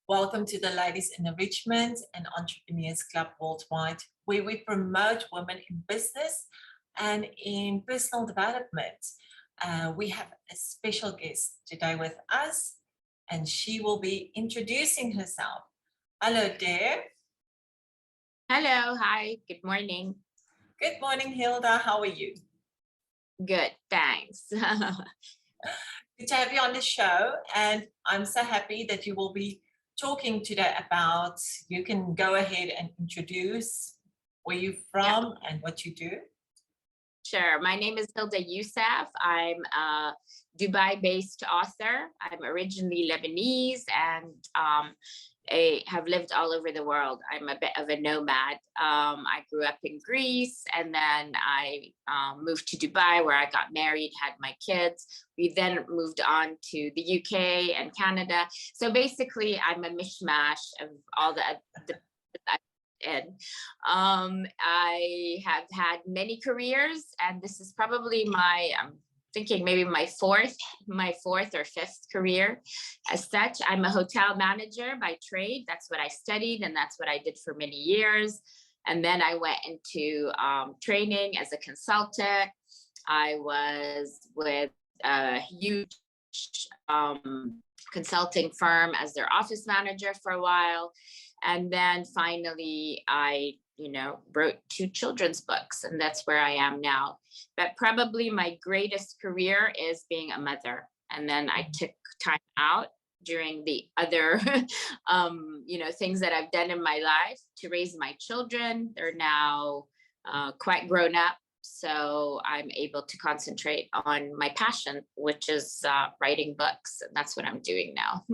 Welcome to the Ladies in Enrichment and Entrepreneurs Club Worldwide, where we promote women in business and in personal development. We have a special guest today with us, and she will be introducing herself. Hello there. Hello, hi, good morning. Good morning, Hilda. How are you? Good, thanks. Good to have you on the show, and I'm so happy that you will be talking today about, you can go ahead and introduce where you're from and what you do. Sure, my name is Hilda Youssef. I'm a Dubai-based author. I'm originally Lebanese and I have lived all over the world. I'm a bit of a nomad. I grew up in Greece and then I moved to Dubai where I got married, had my kids. We then moved on to the UK and Canada. So basically I'm a mishmash of all the in. I have had many careers and this is probably I'm thinking maybe my fourth or fifth career as such. I'm a hotel manager by trade. That's what I studied and that's what I did for many years. And then I went into training as a consultant. I was with a huge consulting firm as their office manager for a while. And then finally, I, wrote 2 children's books, and that's where I am now. But probably my greatest career is being a mother. And then I took time out during the other, things that I've done in my life to raise my children. They're now quite grown up. So I'm able to concentrate on my passion, which is writing books. And that's what I'm doing now.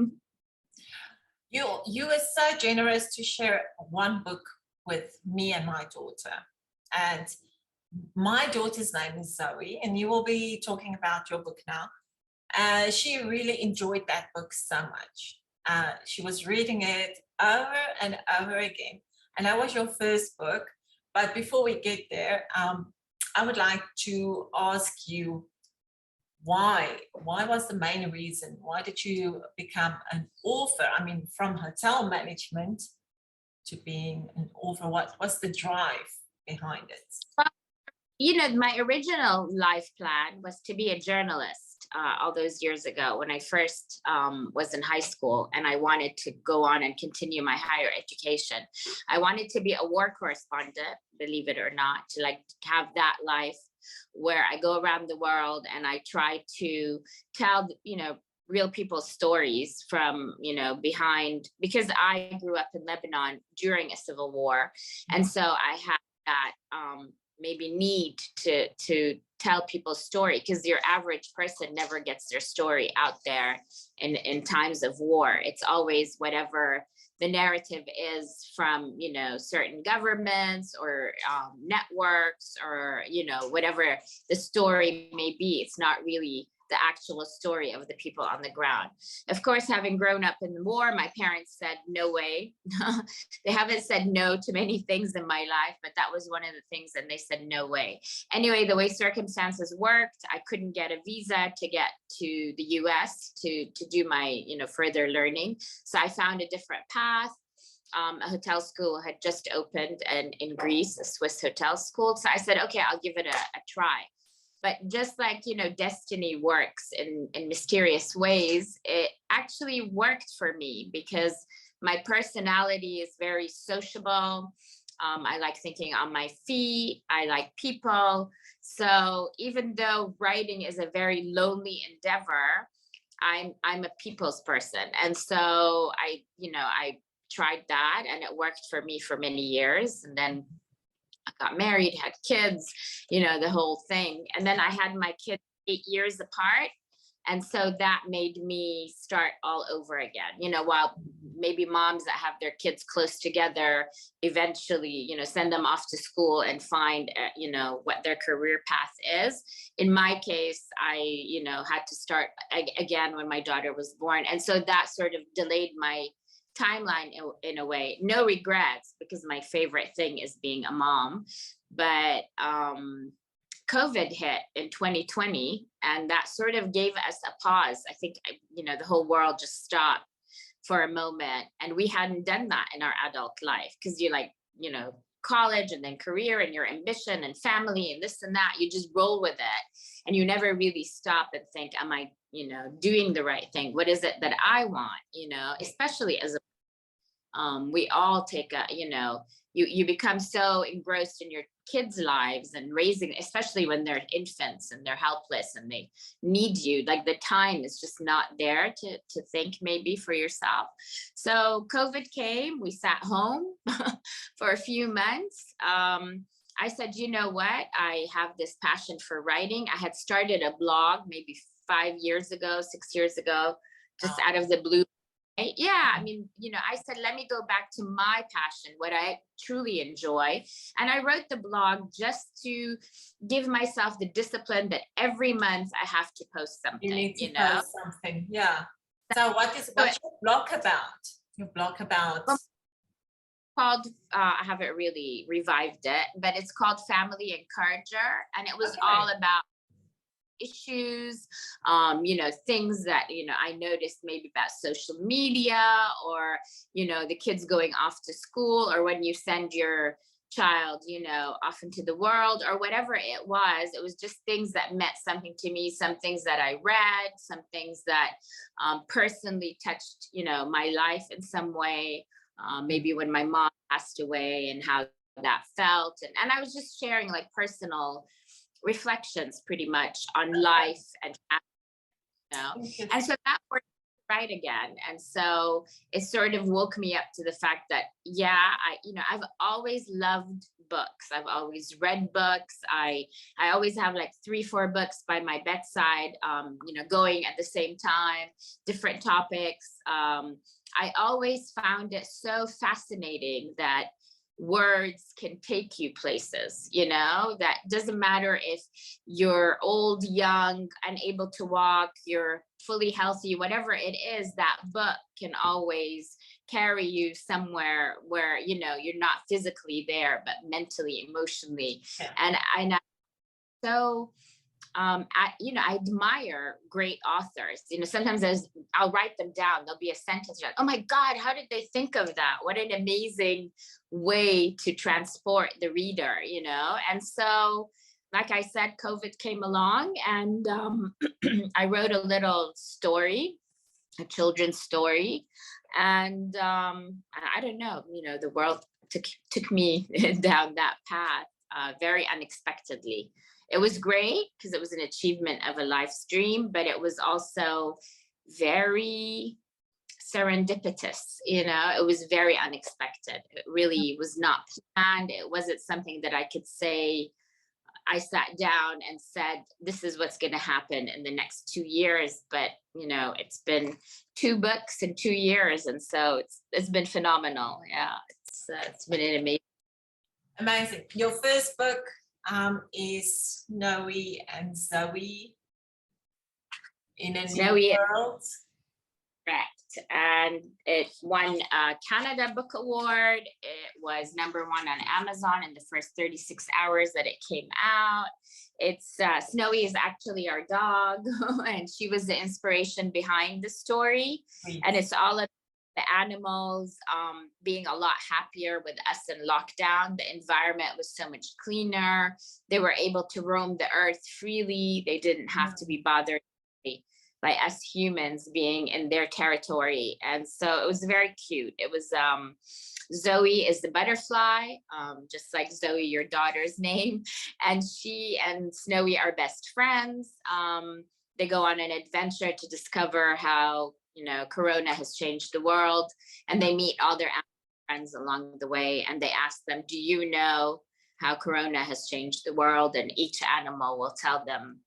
You were so generous to share one book with me and my daughter. And my daughter's name is Zoe, and you will be talking about your book now. She really enjoyed that book so much. She was reading it over and over again. And that was your first book. But before we get there, I would like to ask you, why was the main reason? Why did you become an author? I mean, from hotel management to being an author, what's the drive behind it? Well, my original life plan was to be a journalist all those years ago when I first was in high school and I wanted to go on and continue my higher education. I wanted to be a war correspondent, believe it or not, to have that life where I go around the world and I try to tell, real people's stories from, behind, because I grew up in Lebanon during a civil war. And so I had that maybe need to tell people's story, because your average person never gets their story out there in times of war. It's always whatever the narrative is from, certain governments or networks or, whatever the story may be. It's not really the actual story of the people on the ground. Of course, having grown up in the war, my parents said, no way. They haven't said no to many things in my life, but that was one of the things, and they said, no way. Anyway, the way circumstances worked, I couldn't get a visa to get to the US to do my, further learning. So I found a different path. A hotel school had just opened in Greece, a Swiss hotel school. So I said, okay, I'll give it a try. But just like, destiny works in mysterious ways, it actually worked for me because my personality is very sociable. I like thinking on my feet. I like people. So even though writing is a very lonely endeavor, I'm a people's person. And so I tried that and it worked for me for many years. And then I got married, had kids, the whole thing. And then I had my kids 8 years apart. And so that made me start all over again, while maybe moms that have their kids close together eventually, send them off to school and find, what their career path is. In my case, I, had to start again when my daughter was born. And so that sort of delayed my timeline in a way. No regrets, because my favorite thing is being a mom. But COVID hit in 2020, and that sort of gave us a pause. I think, the whole world just stopped for a moment, and we hadn't done that in our adult life, because you're like, college and then career and your ambition and family and this and that, you just roll with it, and you never really stop and think, am I, doing the right thing? What is it that I want? Especially as we all take you become so engrossed in your kids' lives and raising, especially when they're infants and they're helpless and they need you. Like, the time is just not there to think maybe for yourself. So COVID came, we sat home for a few months. I said, you know what? I have this passion for writing. I had started a blog maybe 6 years ago, just out of the blue. Yeah, I mean, I said, let me go back to my passion, what I truly enjoy. And I wrote the blog just to give myself the discipline that every month I have to post something. You need to post something, yeah. So what's your blog about? Your blog about? Called, I haven't really revived it, but it's called Family Encourager. And it was all about issues, things that, I noticed maybe about social media, or, the kids going off to school, or when you send your child, off into the world, or whatever it was just things that meant something to me, some things that I read, some things that personally touched, my life in some way, maybe when my mom passed away and how that felt. And I was just sharing like personal reflections pretty much on life and and so that worked right again. And so it sort of woke me up to the fact that, I've always loved books. I've always read books. I always have like 3-4 books by my bedside, going at the same time, different topics. I always found it so fascinating that words can take you places, that doesn't matter if you're old, young, unable to walk, you're fully healthy, whatever it is, that book can always carry you somewhere where, you're not physically there, but mentally, emotionally. Yeah. And I admire great authors. Sometimes I'll write them down. There'll be a sentence like, oh my God, how did they think of that? What an amazing way to transport the reader, And so, like I said, COVID came along, and I wrote a little story, a children's story. And I don't know, the world took me down that path very unexpectedly. It was great because it was an achievement of a live stream, but it was also very serendipitous. It was very unexpected. It really was not planned. It wasn't something that I could say, I sat down and said, this is what's going to happen in the next 2 years. But, it's been 2 books in 2 years. And so it's been phenomenal. Yeah, it's been an amazing. Your first book is Snow and Zoe in a New World. Correct. And it won a Canada Book Award. It was #1 on Amazon in the first 36 hours that it came out. It's Snowy is actually our dog, and she was the inspiration behind the story. Right. And it's all about the animals being a lot happier with us in lockdown. The environment was so much cleaner. They were able to roam the earth freely. They didn't have to be bothered by us humans being in their territory. And so it was very cute. It was Zoe is the butterfly, just like Zoe, your daughter's name. And she and Snowy are best friends. They go on an adventure to discover how, Corona has changed the world, and they meet all their friends along the way. And they ask them, do you know how Corona has changed the world? And each animal will tell them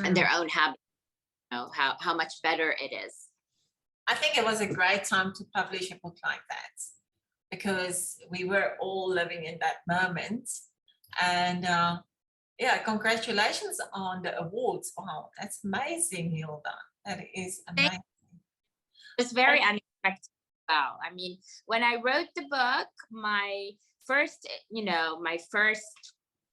and their own habits, how much better it is. I think it was a great time to publish a book like that, because we were all living in that moment. And congratulations on the awards. Wow, that's amazing, Hilda. That is amazing. It's very unexpected. Wow. I mean, when I wrote the book, my first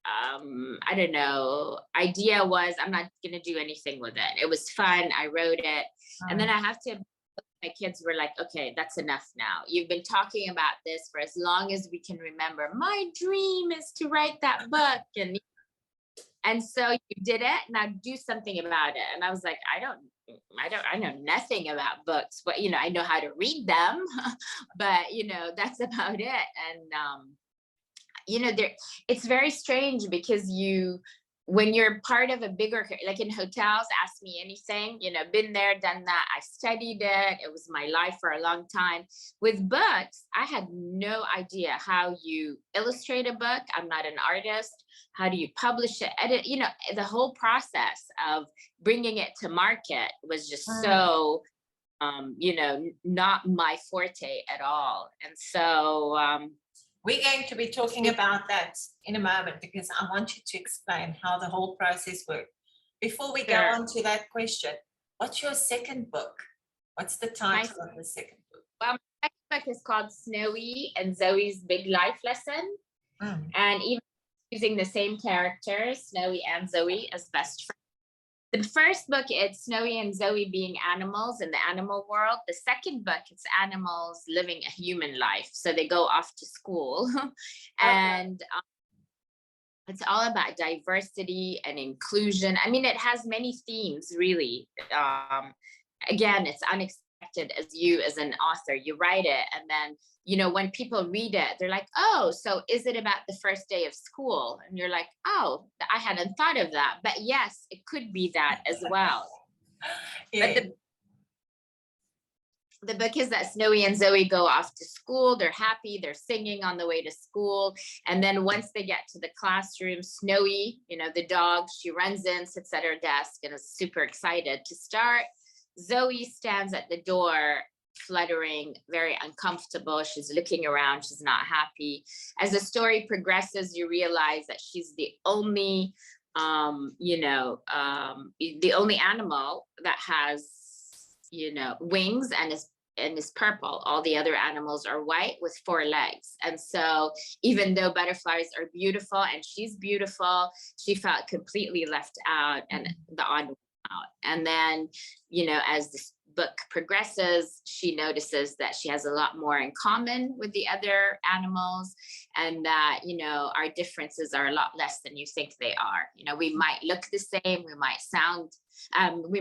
I don't know, idea was I'm not going to do anything with it. It was fun. I wrote it. And then I have to, my kids were like, okay, that's enough now. You've been talking about this for as long as we can remember. My dream is to write that book. And so you did it. Now do something about it. And I was like, I know nothing about books, but, you know, I know how to read them, but, you know, that's about it. And, you know, it's very strange because when you're part of a bigger, like in hotels, ask me anything, you know, been there, done that. I studied it. It was my life for a long time. With books, I had no idea how you illustrate a book. I'm not an artist. How do you publish it, edit, you know, the whole process of bringing it to market was just so, you know, not my forte at all. And so, we're going to be talking about that in a moment because I want you to explain how the whole process worked. Before we go on to that question, what's your second book? What's the title of the second book? Well, my second book is called Snowy and Zoe's Big Life Lesson. And even using the same characters, Snowy and Zoe, as best friends. The first book, it's Snowy and Zoe being animals in the animal world. The second book, it's animals living a human life. So they go off to school. And it's all about diversity and inclusion. I mean, it has many themes, really. Again, it's unexpected as an author. You write it, and then, you know, when people read it, they're like, oh, so is it about the first day of school? And you're like, oh, I hadn't thought of that. But yes, it could be that as well. But the book is that Snowy and Zoe go off to school. They're happy. They're singing on the way to school. And then once they get to the classroom, Snowy, you know, the dog, she runs in, sits at her desk, and is super excited to start. Zoe stands at the door, fluttering, very uncomfortable. She's looking around. She's not happy. As the story progresses, you realize that she's the only, you know, the only animal that has, you know, wings and is purple. All the other animals are white with 4 legs. And so even though butterflies are beautiful and she's beautiful, she felt completely left out and the odd one out. And then, you know, as this book progresses, she notices that she has a lot more in common with the other animals, and that, you know, our differences are a lot less than you think they are. You know, we might look the same, we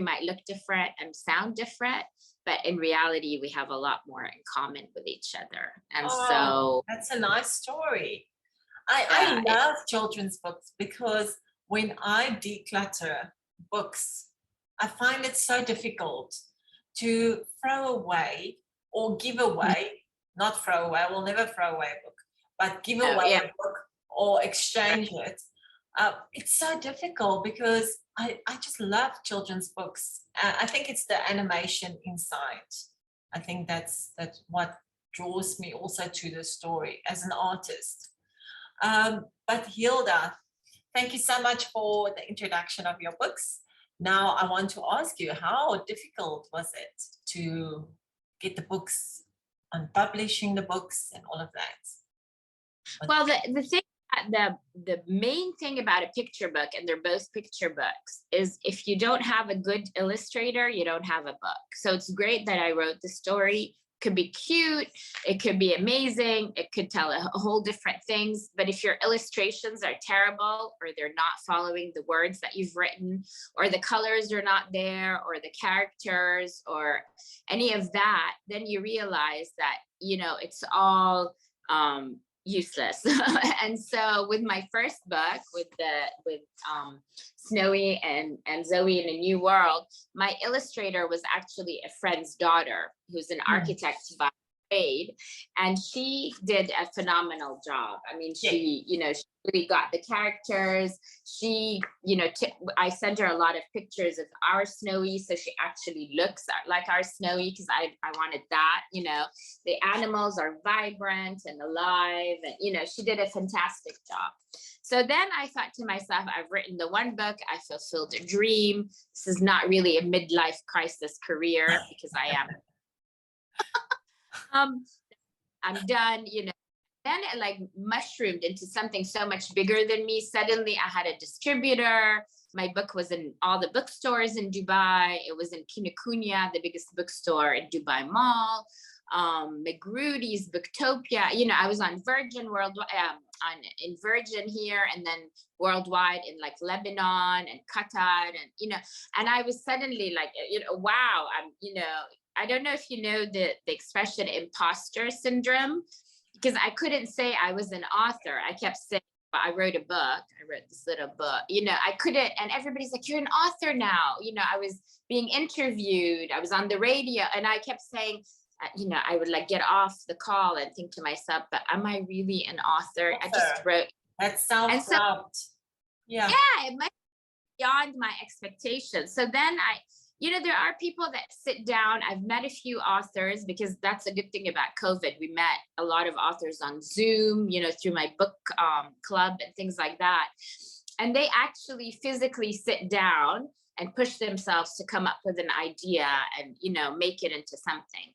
might look different and sound different, but in reality, we have a lot more in common with each other. And so that's a nice story. I love children's books because when I declutter books, I find it so difficult to throw away or give away, not throw away, we'll never throw away a book, but give away a book or exchange it. It's so difficult because I just love children's books. I think it's the animation inside. I think that's what draws me also to the story as an artist. But Hilda, thank you so much for the introduction of your books. Now I want to ask you, how difficult was it to get the books and publishing the books and all of that? Well, the thing, the main thing about a picture book, and they're both picture books, is if you don't have a good illustrator, you don't have a book. So it's great that I wrote the story. Could be cute, it could be amazing, it could tell a whole different things, but if your illustrations are terrible, or they're not following the words that you've written, or the colors are not there, or the characters, or any of that, then you realize that, you know, it's all useless. And so with my first book, with Snowy and Zoe in a New World, my illustrator was actually a friend's daughter who's an architect by trade, and she did a phenomenal job. I mean, she, you know, she really got the characters. She, you know, I sent her a lot of pictures of our Snowy, so she actually looks like our Snowy, because I wanted that. You know, the animals are vibrant and alive, and, you know, she did a fantastic job. So then I thought to myself, I've written the one book, I fulfilled a dream. This is not really a midlife crisis career, because I am. I'm done, you know. then it like mushroomed into something so much bigger than me. Suddenly I had a distributor. My book was in all the bookstores in Dubai. It was in Kinokuniya, the biggest bookstore in Dubai Mall. McGrudy's, Booktopia. You know, I was on Virgin Worldwide, in Virgin here, and then worldwide in like Lebanon and Qatar, and you know, and I was suddenly like, you know, wow, I'm, you know, I don't know if you know the expression imposter syndrome, because I couldn't say I was an author. I kept saying, I wrote a book. I wrote this little book. You know, I couldn't, and everybody's like, you're an author now. You know, I was being interviewed. I was on the radio, and I kept saying, you know, I would like get off the call and think to myself, but am I really an author? I just wrote. That's self-doubt. Yeah. Yeah, it might be beyond my expectations. So then you know, there are people that sit down. I've met a few authors, because that's a good thing about COVID. We met a lot of authors on Zoom, you know, through my book club and things like that. And they actually physically sit down and push themselves to come up with an idea and, you know, make it into something.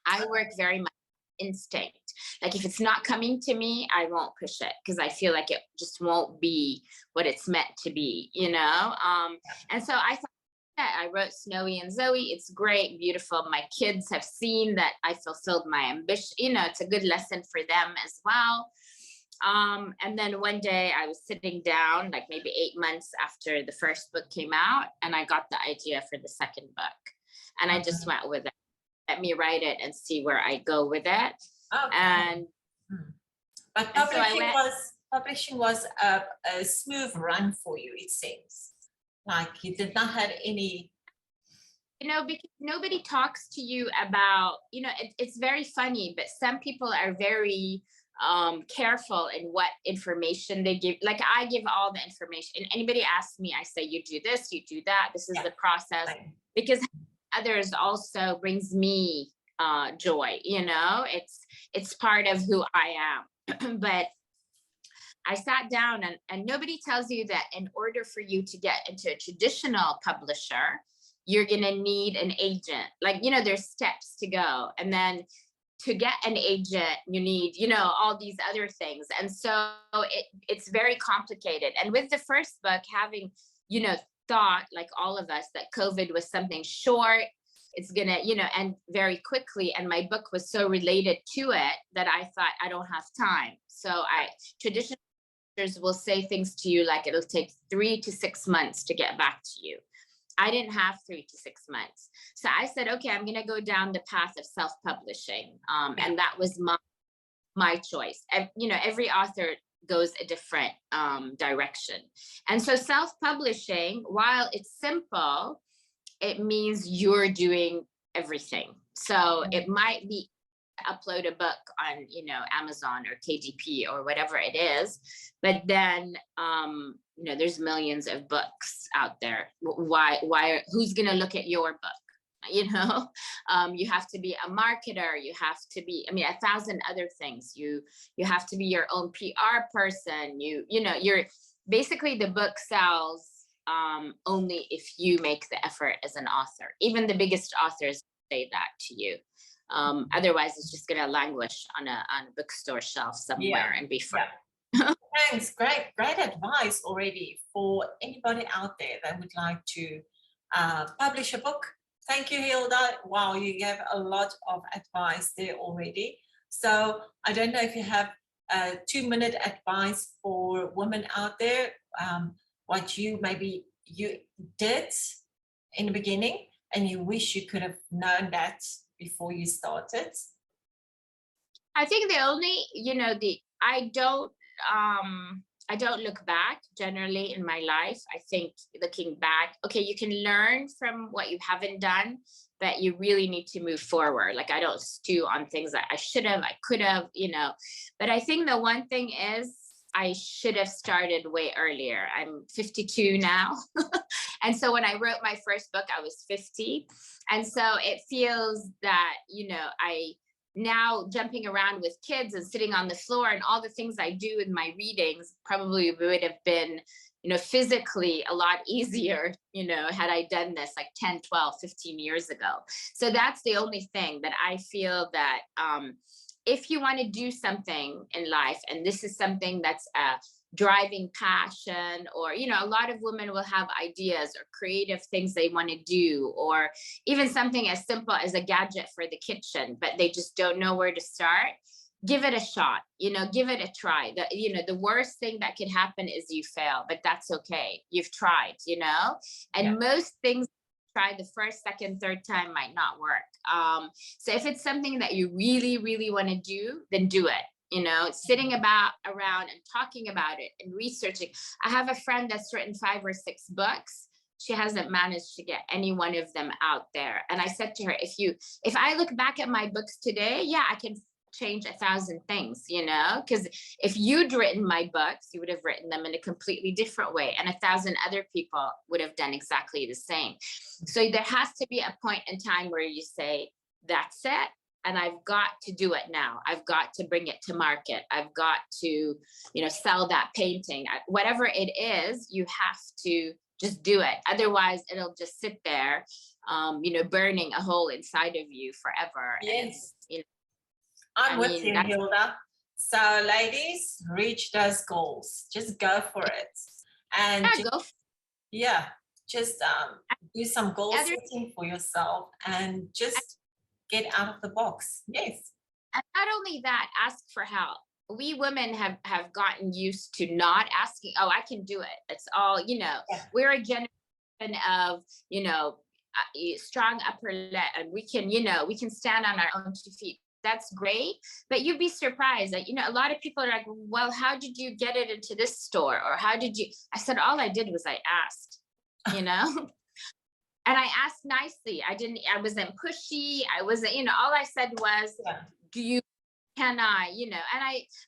I work very much instinct. Like if it's not coming to me, I won't push it, because I feel like it just won't be what it's meant to be, you know? And so I thought, I wrote Snowy and Zoe. It's great, beautiful. My kids have seen that I fulfilled my ambition. You know, it's a good lesson for them as well. And then one day I was sitting down, like maybe 8 months after the first book came out, and I got the idea for the second book. And I just went with it. Let me write it and see where I go with it. Okay. And but publishing was a smooth run for you, it seems. Like you did not have any, you know, because nobody talks to you about, you know, it's very funny, but some people are very careful in what information they give. Like I give all the information, and anybody asks me, I say, you do this, you do that, this is the process, because others also brings me joy, you know, it's part of who I am. But I sat down, and nobody tells you that in order for you to get into a traditional publisher, you're going to need an agent. Like, you know, there's steps to go. And then to get an agent, you need, you know, all these other things. And so it's very complicated. And with the first book, having, you know, thought like all of us that COVID was something short, it's gonna, you know, end very quickly. And my book was so related to it that I thought I don't have time. So traditional publishers will say things to you like it'll take 3 to 6 months to get back to you. I didn't have 3 to 6 months. So I said, okay, I'm gonna go down the path of self-publishing. And that was my choice. And, you know, every author goes a different direction. And so self-publishing, while it's simple, it means you're doing everything. So it might be upload a book on, you know, Amazon or KDP or whatever it is, but then, you know, there's millions of books out there. Who's going to look at your book? You know, you have to be a marketer. You have to be, I mean, 1,000 other things. You have to be your own PR person. You know, you're basically, the book sells only if you make the effort as an author. Even the biggest authors say that to you. Otherwise, it's just going to languish on a bookstore shelf somewhere and be fun. Thanks. Great advice already for anybody out there that would like to publish a book. Thank you, Hilda. Wow, you gave a lot of advice there already. So I don't know if you have a 2-minute advice for women out there, what you did in the beginning and you wish you could have known that before you started. I think the only, you know, I don't look back generally in my life. I think looking back, okay, you can learn from what you haven't done, but you really need to move forward. Like I don't stew on things that I should have, I could have, you know, but I think the one thing is I should have started way earlier. I'm 52 now. And so when I wrote my first book, I was 50. And so it feels that, you know, now jumping around with kids and sitting on the floor and all the things I do in my readings probably would have been, you know, physically a lot easier, you know, had I done this like 10, 12, 15 years ago. So that's the only thing that I feel that if you want to do something in life, and this is something that's a driving passion, or, you know, a lot of women will have ideas or creative things they want to do, or even something as simple as a gadget for the kitchen, but they just don't know where to start. Give it a shot, you know, give it a try. The worst thing that could happen is you fail, but that's okay. You've tried, you know, and Yeah. most things try the first, second, third time might not work. So if it's something that you really, really want to do, then do it. You know, sitting around and talking about it and researching. I have a friend that's written 5 or 6 books. She hasn't managed to get any one of them out there. And I said to her, if I look back at my books today, yeah, I can change 1,000 things, you know, because if you'd written my books, you would have written them in a completely different way, and 1,000 other people would have done exactly the same. So there has to be a point in time where you say, that's it, and I've got to do it now. I've got to bring it to market. I've got to, you know, sell that painting. Whatever it is, you have to just do it. Otherwise, it'll just sit there, you know, burning a hole inside of you forever. Yes. And it's, you know, I'm with you, Hilda. So ladies, reach those goals. Just go for it. And just do some goal setting for yourself and just get out of the box. Yes. And not only that, ask for help. We women have gotten used to not asking, oh, I can do it. It's all, you know, we're a generation of, you know, strong upper lip, and we can, you know, we can stand on our own 2 feet. That's great, but you'd be surprised that, you know, a lot of people are like, well, how did you get it into this store? Or how did you? I said, all I did was I asked, you know, and I asked nicely. I wasn't pushy. I wasn't, you know, all I said was, can I, you know,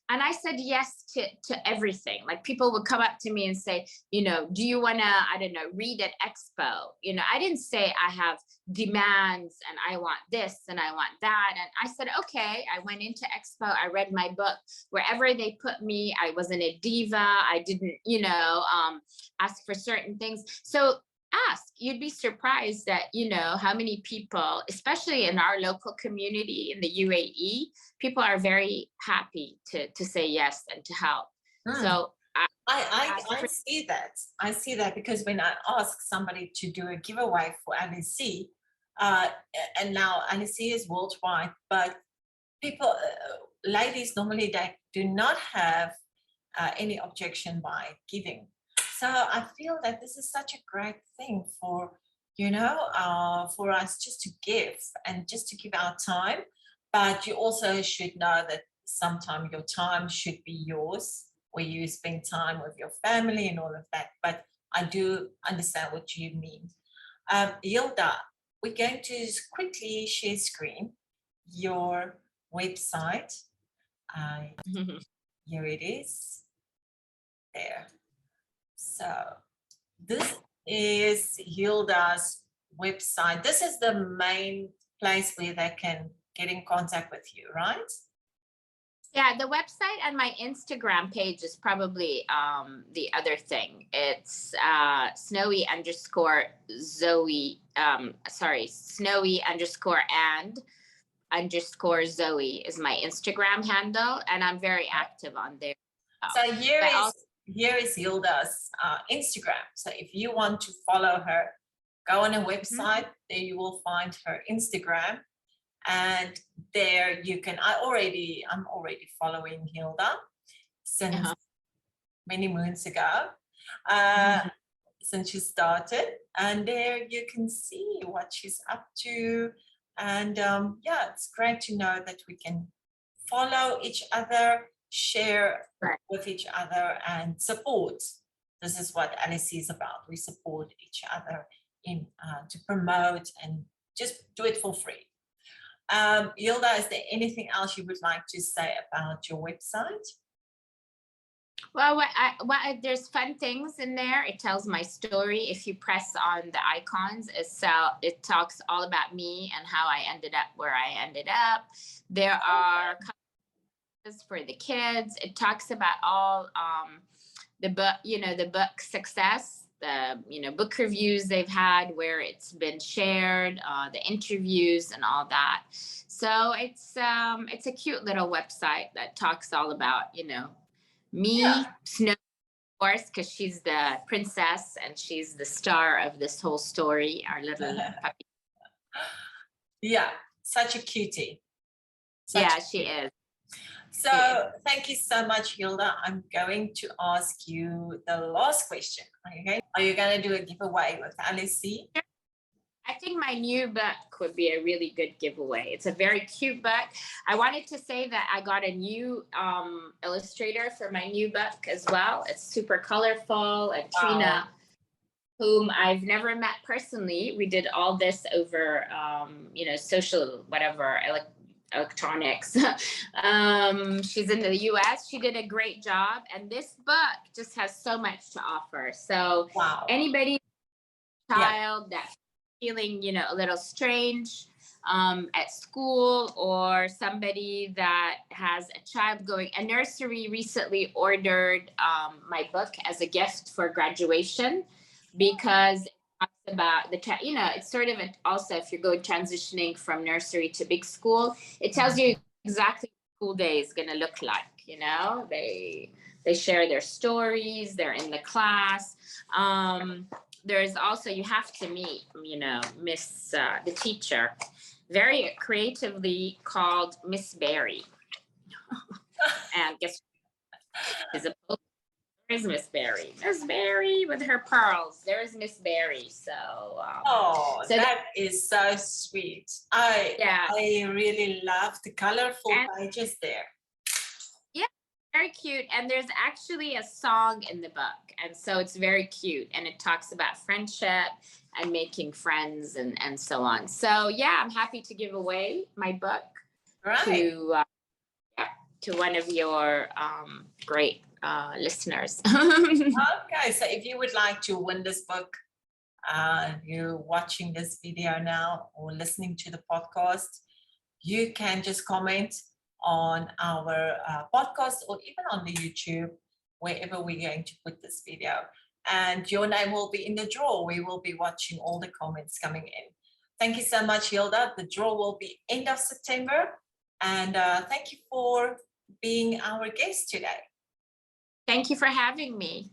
and I said yes to everything. Like, people would come up to me and say, you know, do you want to, I don't know, read at Expo? You know, I didn't say I have demands and I want this and I want that. And I said, okay. I went into Expo. I read my book. Wherever they put me, I wasn't a diva. I didn't, you know, ask for certain things. So ask. You'd be surprised that, you know, how many people, especially in our local community in the UAE, people are very happy to say yes and to help. So I see that. I see that because when I ask somebody to do a giveaway for LEC, and now LEC is worldwide, but people, ladies, normally they do not have any objection by giving. So I feel that this is such a great thing for, you know, for us just to give and just to give our time. But you also should know that sometimes your time should be yours, where you spend time with your family and all of that. But I do understand what you mean. Hilda, we're going to quickly share screen your website. Here it is. There. So this is Hilda's website. This is the main place where they can get in contact with you, right? Yeah, the website and my Instagram page is probably the other thing. It's snowy_Zoe, snowy_and_Zoe is my Instagram handle, and I'm very active on there. So here is Hilda's Instagram. So if you want to follow her, go on a website, there you will find her Instagram. And there you can, I'm already following Hilda since many moons ago, since she started. And there you can see what she's up to. And yeah, it's great to know that we can follow each other, share with each other, and support. This is what LEC is about. We support each other in to promote and just do it for free. Hilda, is there anything else you would like to say about your website? Well, there's fun things in there. It tells my story. If you press on the icons, it talks all about me and how I ended up where I ended up. There are for the kids. It talks about all the book, you know, the book success, the, book reviews they've had where it's been shared, the interviews and all that. So it's a cute little website that talks all about, me, Yeah. Snow, of course, because she's the princess and she's the star of this whole story, our little puppy. Yeah, such a cutie. Such Yeah, a she cutie. is. So thank you so much, Hilda. I'm going to ask you the last question. Okay. Are you going to do a giveaway with LEC? I think my new book would be a really good giveaway. It's a very cute book. I wanted to say that I got a new illustrator for my new book as well. It's super colorful, and Wow. Trina, whom I've never met personally. We did all this over, social, whatever, electronics. She's in the US. She did a great job. And this book just has so much to offer. So Wow. anybody, child that's feeling, a little strange at school, or somebody that has a child going, a nursery recently ordered my book as a gift for graduation, because it talks about it's sort of also, if you're going transitioning from nursery to big school, it tells you exactly what school day is going to look like. They share their stories, they're in the class. There's also, you have to meet, Miss, the teacher, very creatively called Miss Berry. And guess is a There's Miss Berry. Miss Berry with her pearls. There's Miss Berry. So that is so sweet. I really love the colorful pages there. Yeah, very cute. And there's actually a song in the book, and so it's very cute, and it talks about friendship and making friends and so on. So yeah, I'm happy to give away my book to one of your great listeners. Okay, so if you would like to win this book, you're watching this video now or listening to the podcast, you can just comment on our podcast or even on the YouTube, wherever we're going to put this video, and your name will be in the draw. We will be watching all the comments coming in. Thank you so much, Hilda. The draw will be end of September, and thank you for being our guest today. Thank you for having me.